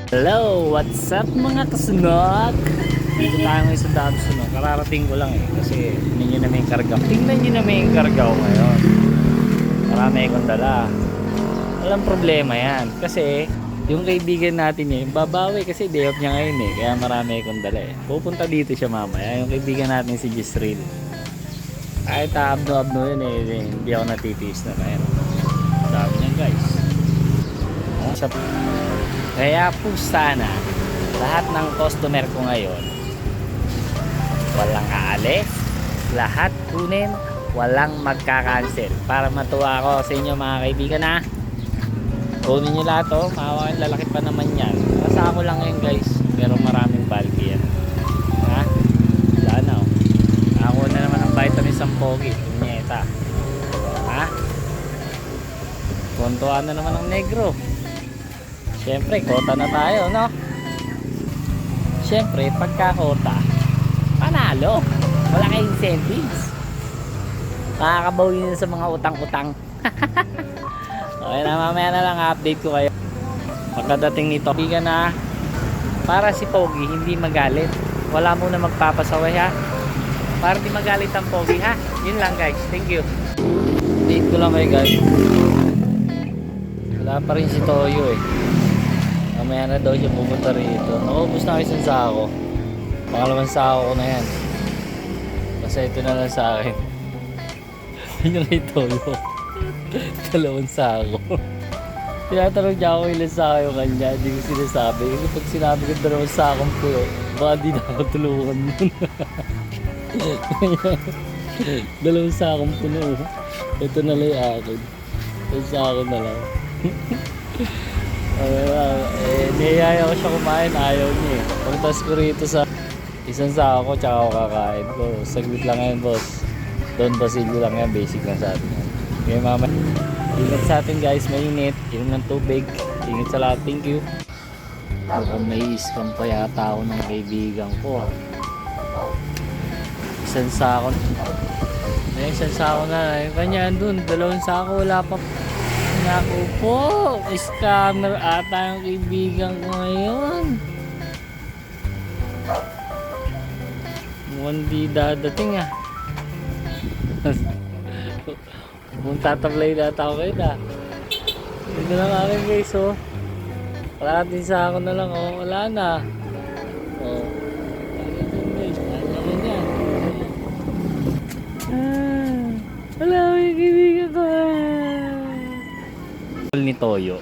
Hello, what's up mga kasunod? Dito tayo ngayon sa daan sunod. Kararating ko lang kasi tingnan nyo naman yung kargaw. Tingnan nyo naman yung kargaw ngayon. Marami akong dala. Walang problema yan. Kasi yung kaibigan natin niya, babawi kasi day off niya ngayon kaya marami akong dala Pupunta dito siya mamaya. Yung kaibigan natin si Jisril. Kahit abno-abno yun hindi ako natitiis na ngayon. Sabi niya guys. Kaya po sana lahat ng customer ko ngayon walang aalis, lahat kunin, walang magka-cancel para matuwa ako sa inyo mga kaibigan kunin nyo lahat mawakan lalaki pa naman yan nasa ako lang ngayon guys pero maraming bulky yan sana ako na naman ang vitamins ang pogi punyeta tuntuan na naman ang negro. Siyempre, kota na tayo, no? Siyempre, pagka kota, panalo. Wala kayong incentives. Makakabawi na sa mga utang-utang. Okay na, mamaya na lang update ko kayo. Pagkadating nito, biga na para si Pogi hindi magalit. Wala muna magpapasaway, ha? Para di magalit ang Pogi, ha? Yun lang, guys. Thank you. Update ko lang kayo, guys. Wala pa rin si Toyo, Mamaya na daw siya pupunta rito. Naubos na isang sako. Pangalawang sako ko na yan. Basta ito na lang sa akin. Yun yung kay Toyo. Dalawang sako. Tinatanong niya ako ilang sako yung kanya. Hindi ko sinasabi. Kasi pag sinabi ko dalawang sakong pulo, baka di na ako tulungan nun. Dalawang sakong pulo. Ito na lang yung akin. Isang sako na lang. Niyaya ko siya kumain, ayaw niya Pagtas ko rito sa isang sako tsaka ako kakain ko. Saglit lang yan boss. Don Basilio lang yan, basic lang sa atin. Okay mama, ingat sa atin guys, mainit, inom ng tubig. Ingat sa lahat, thank you. Mukhang may scam pa yata ako ng kaibigan ko. Isang sako na, yung kanya andun, dalawang sako wala pa. Naku po, scammer ata yung kaibigan ko ngayon. Mukhang di dadating Kung tatablay data ako kayo Ito lang akin guys Wala natin sa ako na lang wala na wala yung kaibigan ko ni Toyo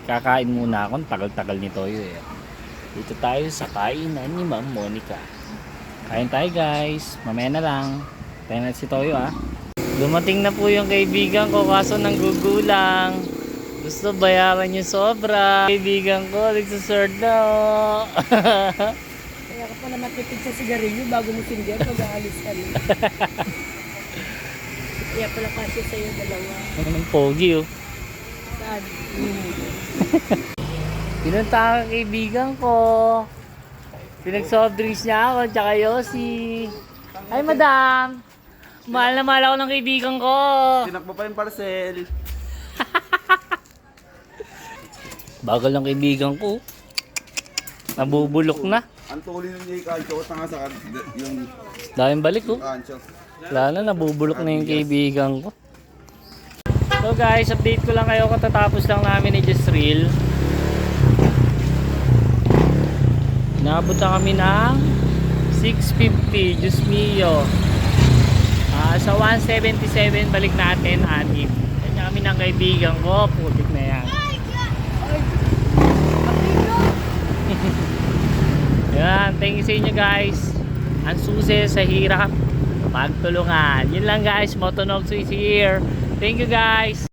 kakain muna ako tagal-tagal ni Toyo dito tayo sa kainan ni Ma'am Monica. Kain tayo guys, mamaya na lang tayo na si Toyo dumating na po yung kaibigan ko kaso nanggugulang gusto bayaran yung sobra kaibigan ko nagsusort na kaya ka pala matipid sa sigarilyo bago mo sindihan pag aalis ka kaya pala kasi sa'yo dalawa ang pogi pinunta ang kaibigan ko. Pinag-soft drinks niya ako tsaka Yossi. Ay madam, mahal na mahal ako ng kaibigan ko. Tinakbo pa yung parcel. Bagal ng kaibigan ko. Nabubulok na. Ang tuloy ng niya kancho tanga sa yung Daming balik kancho. Lalo nabubulok na yung kaibigan ko. So guys, update ko lang kayo katatapos lang namin ni Jisril. Napunta kami ng 650 Diyos mio. Sa 177 balik natin 6. Yan kami ng kaibigan ko. Putik na yan. Yan, thank you sa inyo guys. Ang susi sa hirap, magtulungan. Yun lang guys, Motonogs is here. Thank you guys.